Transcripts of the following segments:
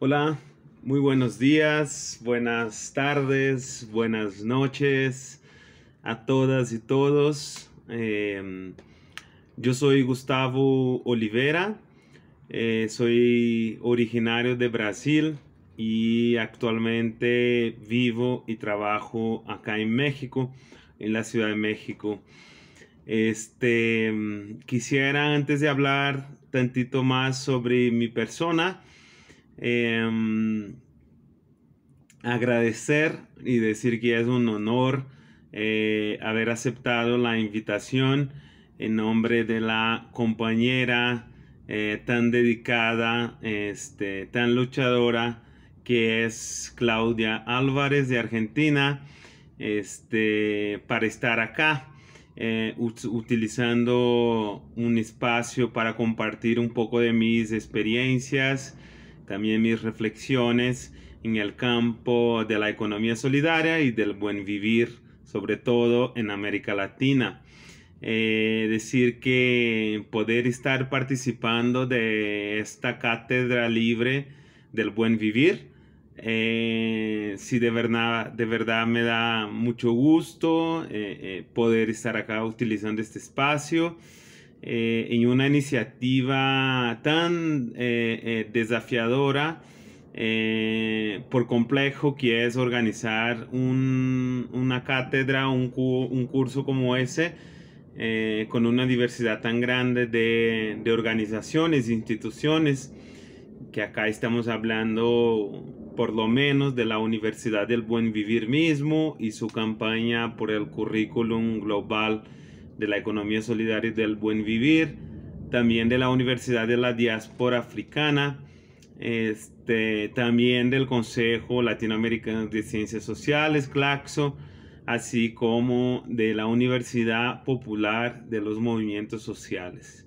Hola, muy buenos días, buenas tardes, buenas noches a todas y todos. Yo soy Gustavo Oliveira, soy originario de Brasil y actualmente vivo y trabajo acá en México, en la Ciudad de México. Quisiera antes de hablar tantito más sobre mi persona, em, agradecer y decir que es un honor haber aceptado la invitación en nombre de la compañera tan dedicada, tan luchadora que es Claudia Álvarez de Argentina, para estar acá. Utilizando un espacio para compartir un poco de mis experiencias, también mis reflexiones en el campo de la economía solidaria y del buen vivir, sobre todo en América Latina. Decir que poder estar participando de esta cátedra libre del buen vivir, sí, de verdad me da mucho gusto poder estar acá utilizando este espacio en una iniciativa tan desafiadora, por complejo que es organizar una cátedra, un curso como ese, con una diversidad tan grande de organizaciones, instituciones, que acá estamos hablando por lo menos de la Universidad del Buen Vivir mismo y su campaña por el currículum global de la economía solidaria y del buen vivir, también de la Universidad de la Diáspora Africana, también del Consejo Latinoamericano de Ciencias Sociales, CLACSO, así como de la Universidad Popular de los Movimientos Sociales.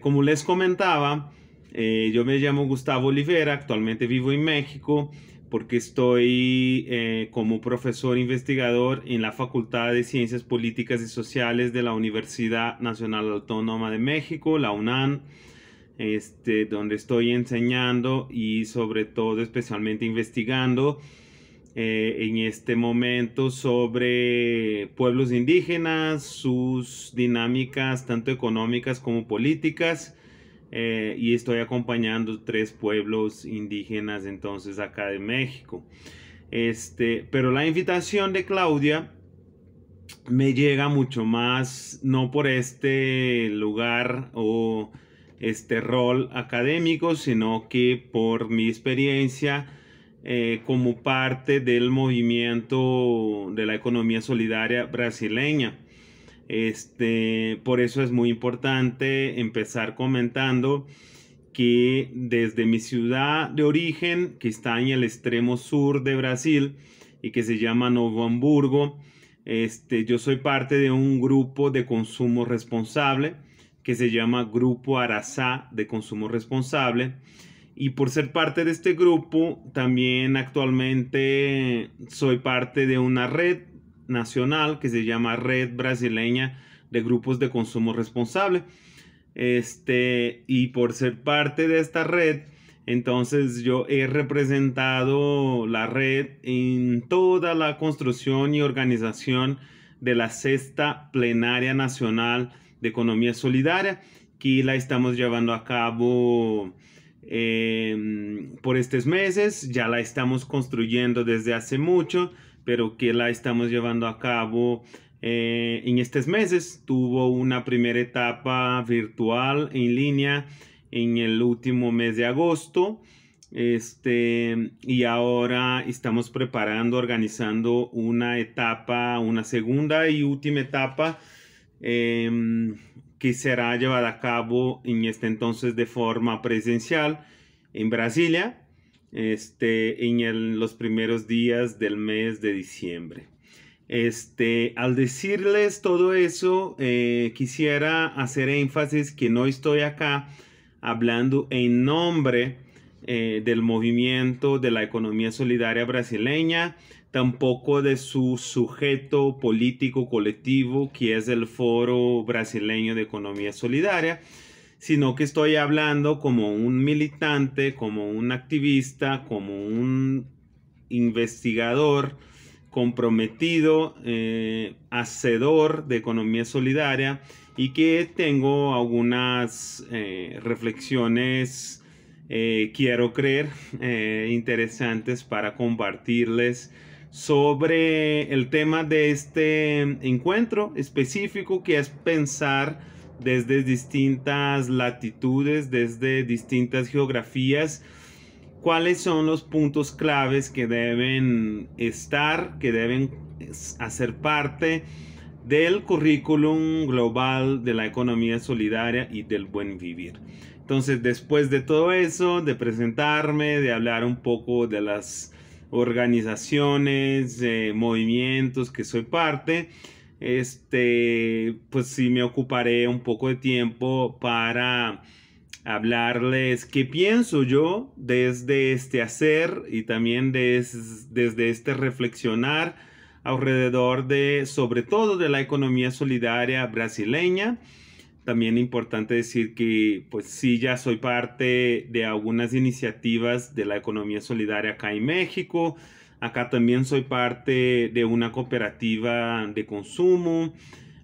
Como les comentaba, yo me llamo Gustavo Oliveira, actualmente vivo en México porque estoy como profesor investigador en la Facultad de Ciencias Políticas y Sociales de la Universidad Nacional Autónoma de México, la UNAM, donde estoy enseñando y sobre todo especialmente investigando en este momento sobre pueblos indígenas, sus dinámicas tanto económicas como políticas, y estoy acompañando 3 pueblos indígenas entonces acá de México. Pero la invitación de Claudia me llega mucho más, no por este lugar o este rol académico, sino que por mi experiencia como parte del movimiento de la economía solidaria brasileña. Por eso es muy importante empezar comentando que desde mi ciudad de origen, que está en el extremo sur de Brasil y que se llama Novo Hamburgo, yo soy parte de un grupo de consumo responsable que se llama Grupo Araçá de Consumo Responsable. Y por ser parte de este grupo, también actualmente soy parte de una red nacional que se llama Red Brasileña de Grupos de Consumo Responsable. Y por ser parte de esta red, entonces yo he representado la red en toda la construcción y organización de la Sexta Plenaria Nacional de Economía Solidaria, que la estamos llevando a cabo por estos meses. Ya la estamos construyendo desde hace mucho, pero que la estamos llevando a cabo en estos meses. Tuvo una primera etapa virtual en línea en el último mes de agosto, y ahora estamos preparando, organizando una segunda y última etapa que será llevada a cabo en este entonces de forma presencial en Brasilia, los primeros días del mes de diciembre. Al decirles todo eso, quisiera hacer énfasis que no estoy acá hablando en nombre del movimiento de la economía solidaria brasileña, tampoco de su sujeto político colectivo, que es el Foro Brasileño de Economía Solidaria, sino que estoy hablando como un militante, como un activista, como un investigador comprometido, hacedor de economía solidaria, y que tengo algunas reflexiones, quiero creer, interesantes para compartirles sobre el tema de este encuentro específico, que es pensar desde distintas latitudes, desde distintas geografías, cuáles son los puntos claves que deben estar, que deben hacer parte del currículum global de la economía solidaria y del buen vivir. Entonces, después de todo eso, de presentarme, de hablar un poco de las organizaciones, movimientos que soy parte, pues sí me ocuparé un poco de tiempo para hablarles qué pienso yo desde este hacer y también desde este reflexionar alrededor de, sobre todo, de la economía solidaria brasileña. También es importante decir que pues sí, ya soy parte de algunas iniciativas de la economía solidaria acá en México. Acá también soy parte de una cooperativa de consumo.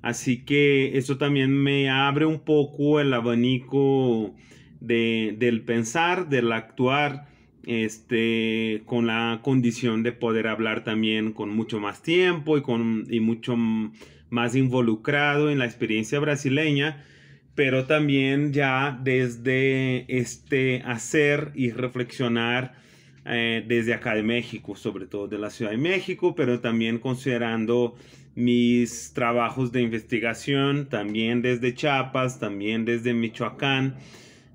Así que eso también me abre un poco el abanico del pensar, del actuar, con la condición de poder hablar también con mucho más tiempo y mucho más involucrado en la experiencia brasileña, pero también ya desde este hacer y reflexionar desde acá de México, sobre todo de la Ciudad de México, pero también considerando mis trabajos de investigación, también desde Chiapas, también desde Michoacán,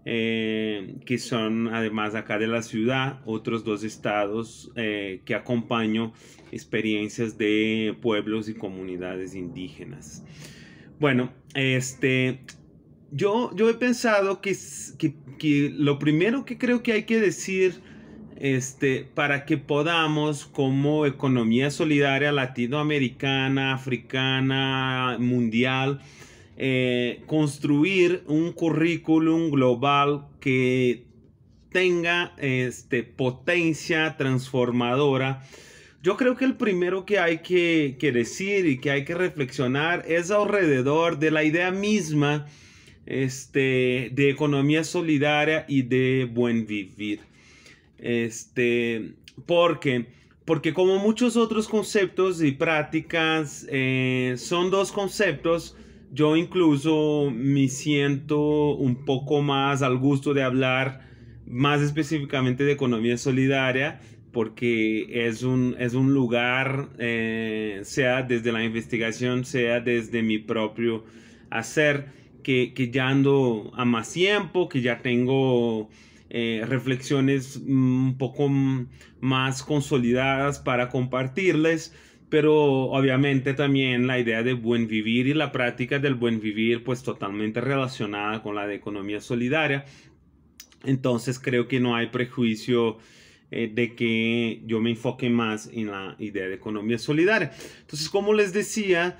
que son además acá de la ciudad, otros dos estados que acompaño experiencias de pueblos y comunidades indígenas. Bueno, yo he pensado que lo primero que creo que hay que decir, para que podamos, como economía solidaria latinoamericana, africana, mundial, construir un currículum global que tenga potencia transformadora. Yo creo que el primero que hay que decir y que hay que reflexionar es alrededor de la idea misma de economía solidaria y de buen vivir. Porque como muchos otros conceptos y prácticas, son dos conceptos. Yo incluso me siento un poco más al gusto de hablar más específicamente de economía solidaria, porque es un lugar, sea desde la investigación, sea desde mi propio hacer, que ya ando a más tiempo, que ya tengo reflexiones un poco más consolidadas para compartirles. Pero obviamente también la idea de buen vivir y la práctica del buen vivir pues totalmente relacionada con la de economía solidaria. Entonces creo que no hay prejuicio de que yo me enfoque más en la idea de economía solidaria. Entonces, como les decía,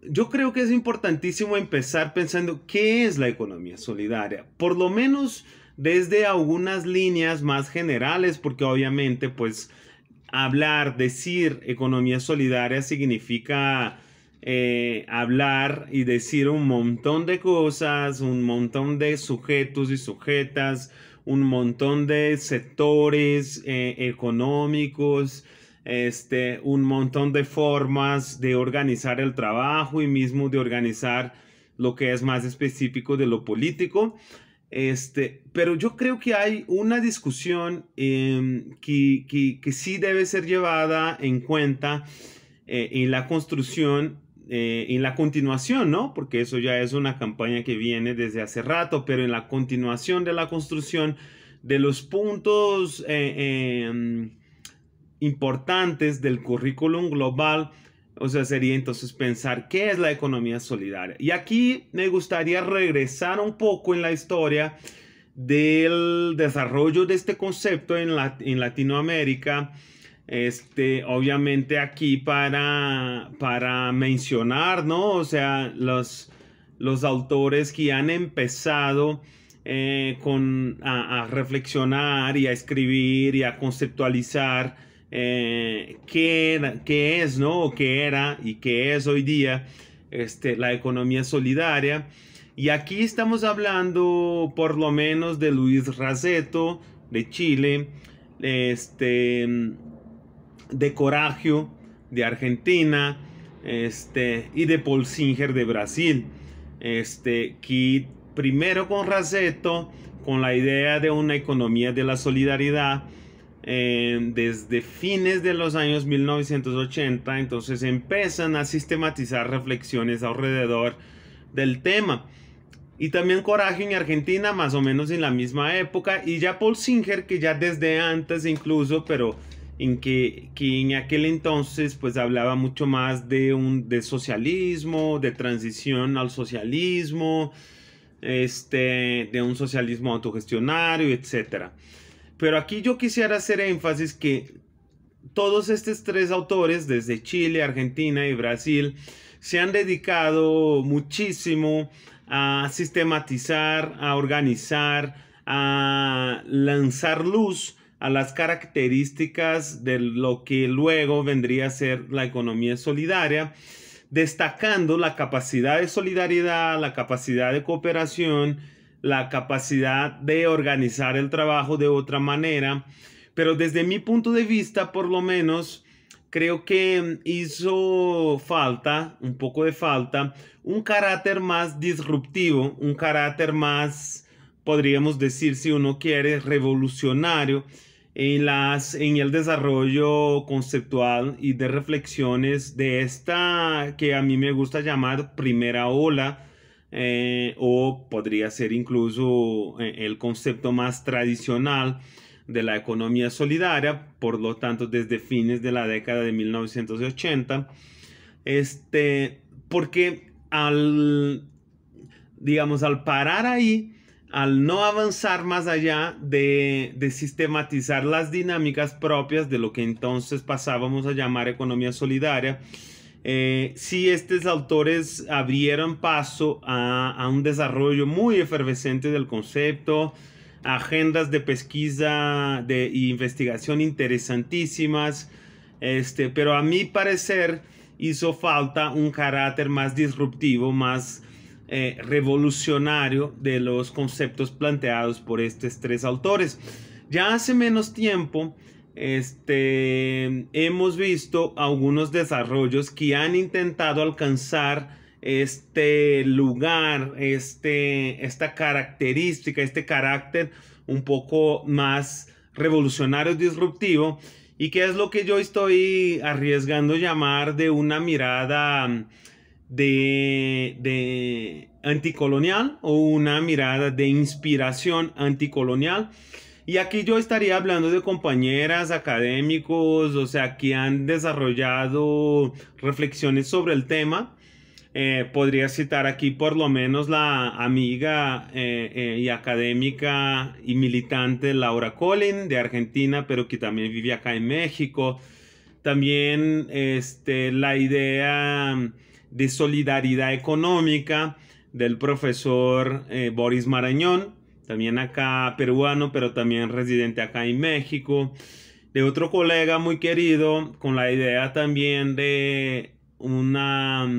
yo creo que es importantísimo empezar pensando qué es la economía solidaria, por lo menos desde algunas líneas más generales, porque obviamente pues decir economía solidaria significa hablar y decir un montón de cosas, un montón de sujetos y sujetas, un montón de sectores económicos, un montón de formas de organizar el trabajo y mismo de organizar lo que es más específico de lo político. Pero yo creo que hay una discusión que sí debe ser llevada en cuenta en la construcción, en la continuación, ¿no? Porque eso ya es una campaña que viene desde hace rato, pero en la continuación de la construcción de los puntos importantes del currículum global. O sea, sería entonces pensar qué es la economía solidaria. Y aquí me gustaría regresar un poco en la historia del desarrollo de este concepto en Latinoamérica. Obviamente aquí para mencionar, ¿no? O sea, los autores que han empezado a reflexionar y a escribir y a conceptualizar qué es, ¿no? O qué era y qué es hoy día la economía solidaria. Y aquí estamos hablando por lo menos de Luis Razetto de Chile, de Coraggio de Argentina, y de Paul Singer de Brasil, que primero con Razetto, con la idea de una economía de la solidaridad, desde fines de los años 1980, entonces empiezan a sistematizar reflexiones alrededor del tema. Y también Coraggio en Argentina, más o menos en la misma época, y ya Paul Singer, que ya desde antes incluso, pero que en aquel entonces pues hablaba mucho más de socialismo, de transición al socialismo, de un socialismo autogestionario, etc. Pero aquí yo quisiera hacer énfasis que todos estos tres autores, desde Chile, Argentina y Brasil, se han dedicado muchísimo a sistematizar, a organizar, a lanzar luz a las características de lo que luego vendría a ser la economía solidaria, destacando la capacidad de solidaridad, la capacidad de cooperación, la capacidad de organizar el trabajo de otra manera. Pero desde mi punto de vista, por lo menos, creo que hizo falta, un poco de falta, un carácter más disruptivo, un carácter más, podríamos decir, si uno quiere, revolucionario en el desarrollo conceptual y de reflexiones de esta que a mí me gusta llamar primera ola, o podría ser incluso el concepto más tradicional de la economía solidaria, por lo tanto desde fines de la década de 1980, porque digamos, al parar ahí, al no avanzar más allá de sistematizar las dinámicas propias de lo que entonces pasábamos a llamar economía solidaria, sí, estos autores abrieron paso a un desarrollo muy efervescente del concepto, agendas de pesquisa e investigación interesantísimas, pero a mi parecer hizo falta un carácter más disruptivo, más revolucionario de los conceptos planteados por estos tres autores. Ya hace menos tiempo hemos visto algunos desarrollos que han intentado alcanzar este lugar, esta característica, este carácter un poco más revolucionario, disruptivo, y que es lo que yo estoy arriesgando llamar de una mirada de anticolonial, o una mirada de inspiración anticolonial. Y aquí yo estaría hablando de compañeras, académicos, o sea, que han desarrollado reflexiones sobre el tema. Podría citar aquí por lo menos la amiga y académica y militante Laura Collin de Argentina, pero que también vive acá en México. También la idea de solidaridad económica del profesor Boris Marañón, también acá peruano, pero también residente acá en México. De otro colega muy querido, con la idea también de una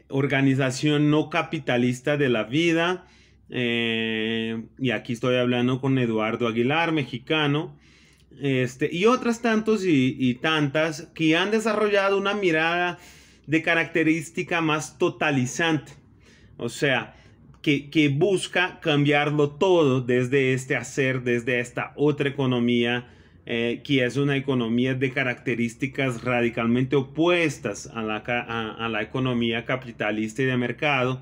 organización no capitalista de la vida, y aquí estoy hablando con Eduardo Aguilar, mexicano, y otras tantos y tantas que han desarrollado una mirada de característica más totalizante, o sea, que busca cambiarlo todo desde este hacer, desde esta otra economía, que es una economía de características radicalmente opuestas a la economía capitalista y de mercado,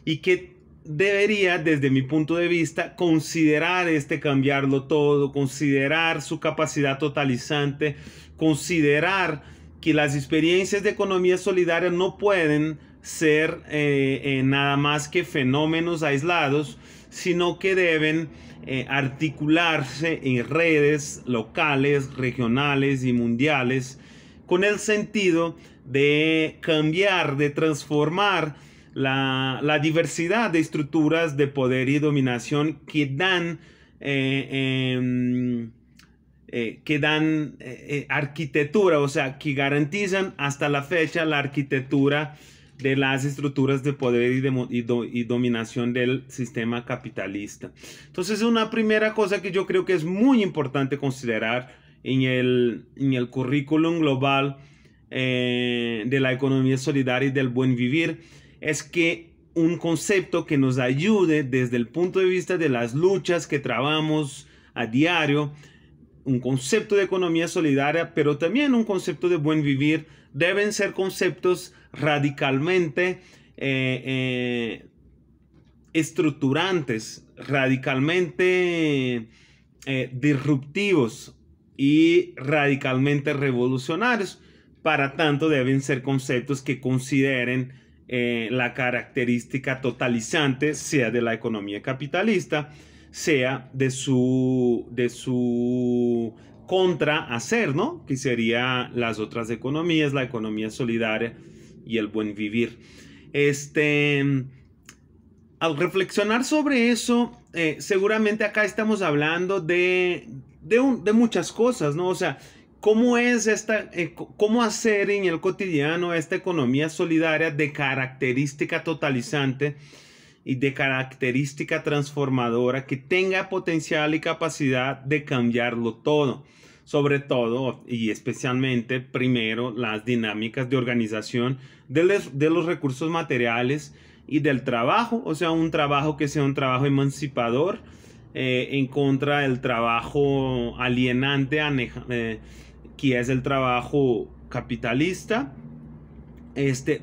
y que debería, desde mi punto de vista, considerar cambiarlo todo, considerar su capacidad totalizante, considerar que las experiencias de economía solidaria no pueden ser nada más que fenómenos aislados, sino que deben articularse en redes locales, regionales y mundiales, con el sentido de cambiar, de transformar la diversidad de estructuras de poder y dominación que dan arquitectura, o sea, que garantizan hasta la fecha la arquitectura de las estructuras de poder y dominación del sistema capitalista. Entonces, una primera cosa que yo creo que es muy importante considerar en el currículum global de la economía solidaria y del buen vivir es que un concepto que nos ayude desde el punto de vista de las luchas que trabajamos a diario, un concepto de economía solidaria, pero también un concepto de buen vivir, deben ser conceptos radicalmente estructurantes, radicalmente disruptivos y radicalmente revolucionarios. Para tanto, deben ser conceptos que consideren la característica totalizante, sea de la economía capitalista, sea de su contrahacer, ¿no? Que sería las otras economías, la economía solidaria y el buen vivir. Al reflexionar sobre eso, seguramente acá estamos hablando de muchas cosas, ¿no? O sea, ¿cómo hacer en el cotidiano esta economía solidaria de característica totalizante y de característica transformadora que tenga potencial y capacidad de cambiarlo todo? Sobre todo y especialmente, primero, las dinámicas de organización de los recursos materiales y del trabajo, o sea, un trabajo que sea un trabajo emancipador en contra del trabajo alienante, que es el trabajo capitalista.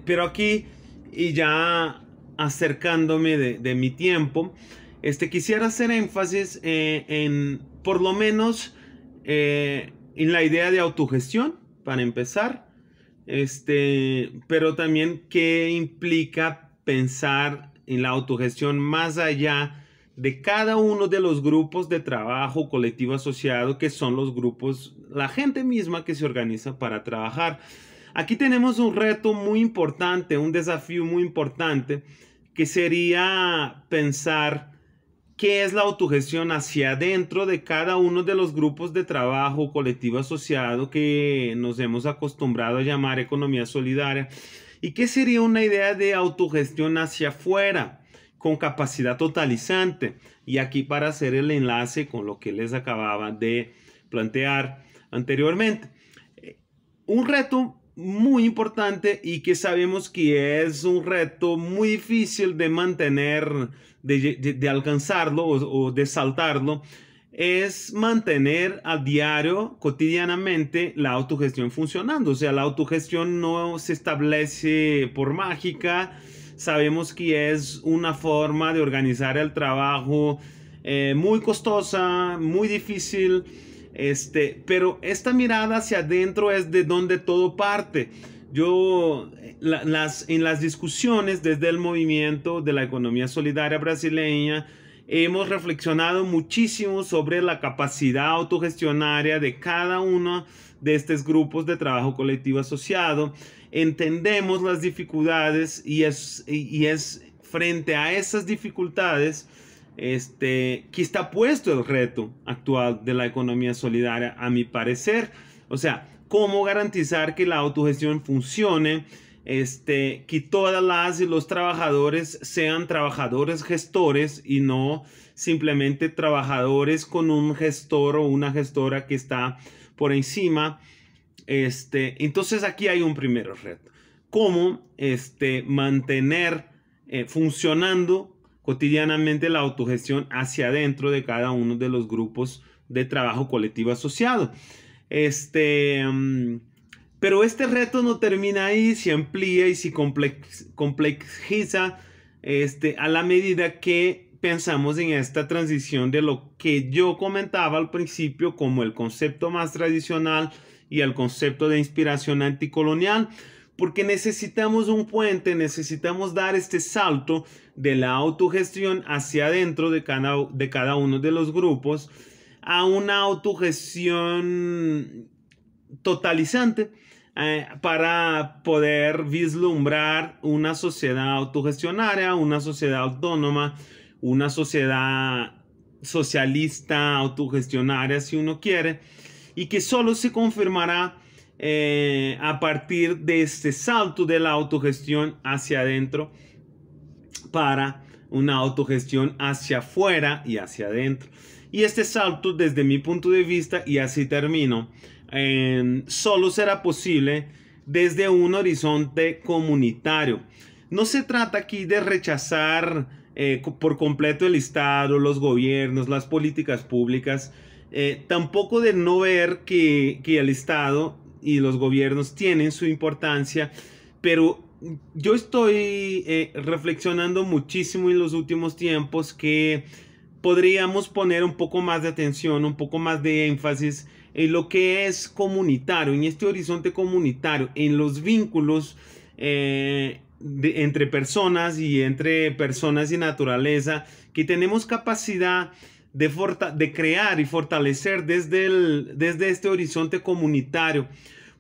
Pero aquí, y ya acercándome de mi tiempo, quisiera hacer énfasis en, por lo menos, en la idea de autogestión, para empezar, pero también qué implica pensar en la autogestión más allá de cada uno de los grupos de trabajo colectivo asociado, que son los grupos, la gente misma que se organiza para trabajar. Aquí tenemos un reto muy importante, un desafío muy importante, que sería pensar qué es la autogestión hacia adentro de cada uno de los grupos de trabajo colectivo asociado que nos hemos acostumbrado a llamar economía solidaria, y qué sería una idea de autogestión hacia afuera con capacidad totalizante. Y aquí, para hacer el enlace con lo que les acababa de plantear anteriormente, un reto muy importante y que sabemos que es un reto muy difícil de mantener, de alcanzarlo o de saltarlo, es mantener a diario, cotidianamente, la autogestión funcionando. O sea, la autogestión no se establece por mágica. Sabemos que es una forma de organizar el trabajo muy costosa, muy difícil. Pero esta mirada hacia adentro es de donde todo parte. En las discusiones desde el movimiento de la economía solidaria brasileña, hemos reflexionado muchísimo sobre la capacidad autogestionaria de cada uno de estos grupos de trabajo colectivo asociado. Entendemos las dificultades y es frente a esas dificultades que está puesto el reto actual de la economía solidaria, a mi parecer. O sea, cómo garantizar que la autogestión funcione, que todas las y los trabajadores sean trabajadores gestores y no simplemente trabajadores con un gestor o una gestora que está por encima. Entonces aquí hay un primer reto. Cómo mantener funcionando cotidianamente la autogestión hacia adentro de cada uno de los grupos de trabajo colectivo asociado. Pero este reto no termina ahí, se amplía y se complejiza a la medida que pensamos en esta transición de lo que yo comentaba al principio como el concepto más tradicional y el concepto de inspiración anticolonial, porque necesitamos un puente, necesitamos dar este salto de la autogestión hacia adentro de cada uno de los grupos a una autogestión totalizante, para poder vislumbrar una sociedad autogestionaria, una sociedad autónoma, una sociedad socialista, autogestionaria, si uno quiere, y que solo se confirmará a partir de este salto de la autogestión hacia adentro para una autogestión hacia afuera y hacia adentro. Y este salto, desde mi punto de vista, y así termino, solo será posible desde un horizonte comunitario. No se trata aquí de rechazar por completo el Estado, los gobiernos, las políticas públicas, tampoco de no ver que el Estado y los gobiernos tienen su importancia, pero yo estoy reflexionando muchísimo en los últimos tiempos que podríamos poner un poco más de atención, un poco más de énfasis en lo que es comunitario, en este horizonte comunitario, en los vínculos entre personas y entre personas y naturaleza, que tenemos capacidad de crear y fortalecer desde este horizonte comunitario,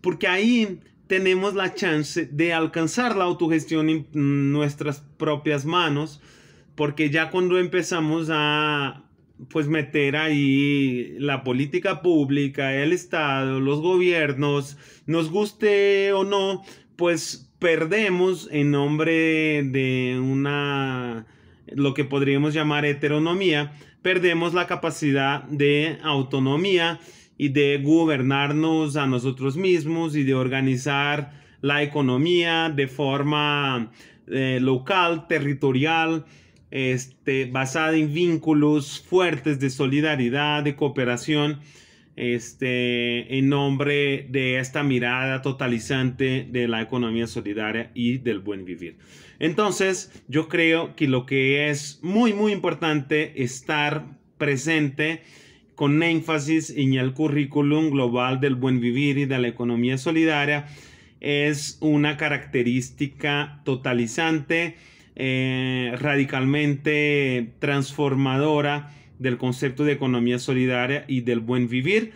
porque ahí tenemos la chance de alcanzar la autogestión en nuestras propias manos, porque ya cuando empezamos a pues meter ahí la política pública, el Estado, los gobiernos, nos guste o no, pues perdemos en nombre de lo que podríamos llamar heteronomía, perdemos la capacidad de autonomía y de gobernarnos a nosotros mismos y de organizar la economía de forma local, territorial, basada en vínculos fuertes de solidaridad, de cooperación, en nombre de esta mirada totalizante de la economía solidaria y del buen vivir. Entonces, yo creo que lo que es muy, muy importante estar presente con énfasis en el currículum global del buen vivir y de la economía solidaria es una característica totalizante, radicalmente transformadora del concepto de economía solidaria y del buen vivir,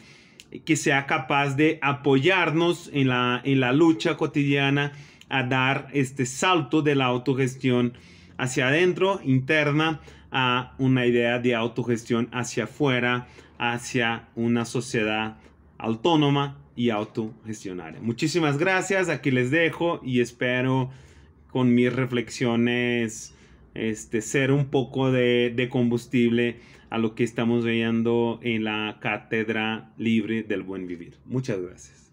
que sea capaz de apoyarnos en la lucha cotidiana a dar este salto de la autogestión hacia adentro, interna, a una idea de autogestión hacia afuera, hacia una sociedad autónoma y autogestionaria. Muchísimas gracias, aquí les dejo y espero con mis reflexiones ser un poco de combustible a lo que estamos viendo en la Cátedra Libre del Buen Vivir. Muchas gracias.